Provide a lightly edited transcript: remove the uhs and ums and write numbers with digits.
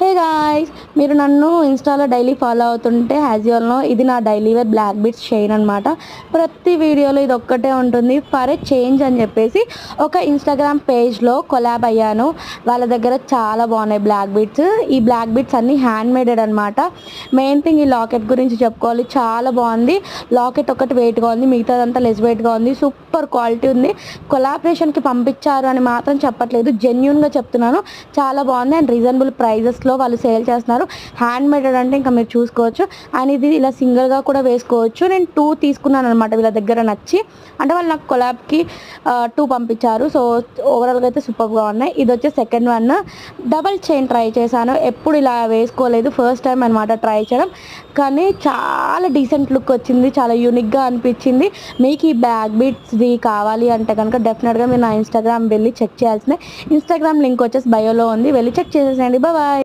Hey guys, మీరు నన్ను ఇన్స్టాలో డైలీ ఫాలో అవుతుంటే యాజ్ యూల్ నో ఇది నా daily wear black beads chain అనమాట. ప్రతి వీడియోలో ఇది ఒక్కటే ఉంటుంది. ఫర్ ఏ చేంజ్ అని చెప్పేసి ఒక ఇన్స్టాగ్రామ్ పేజ్లో కొలాబ్ అయ్యాను. వాళ్ళ దగ్గర చాలా బాగున్నాయి బ్లాక్ బీట్స్. ఈ బ్లాక్ బీట్స్ అన్నీ హ్యాండ్ మేడెడ్ అనమాట. మెయిన్ థింగ్ ఈ లాకెట్ గురించి చెప్పుకోవాలి, చాలా బాగుంది. లాకెట్ ఒకటి వెయిట్గా ఉంది, మిగతాదంతా లెస్ వెయిట్గా ఉంది. సూపర్ క్వాలిటీ ఉంది. కొలాబరేషన్కి పంపించారు అని మాత్రం చెప్పట్లేదు, జెన్యున్గా చెప్తున్నాను. చాలా బాగుంది అండ్ రీజనబుల్ ప్రైజెస్లో వాళ్ళు సేల్ చేస్తున్నారు. హ్యాండ్ మేడెడ్ అంటే ఇంకా మీరు చూసుకోవచ్చు. అండ్ ఇది ఇలా సింగిల్గా కూడా వేసుకోవచ్చు. నేను 2 తీసుకున్నాను అనమాట వీళ్ళ దగ్గర నచ్చి. అంటే వాళ్ళు నాకు కొలాబ్కి 2 పంపించారు. సో ఓవరాల్గా అయితే సూపర్గా ఉన్నాయి. ఇది వచ్చే second one. Double chain try చేశాను, ఎప్పుడు ఇలా వేసుకోలేదు, ఫస్ట్ టైం అనమాట ట్రై చేయడం. కానీ చాలా డీసెంట్ లుక్ వచ్చింది, చాలా యూనిక్గా అనిపించింది. మీకు ఈ బ్లాక్ బీట్స్ది కావాలి అంటే కనుక డెఫినెట్గా మీరు నా ఇన్స్టాగ్రామ్ వెళ్ళి చెక్ చేయాల్సిందే. ఇన్స్టాగ్రామ్ లింక్ వచ్చేసి బయోలో ఉంది, వెళ్ళి చెక్ చేసేసేయండి. బాయ్.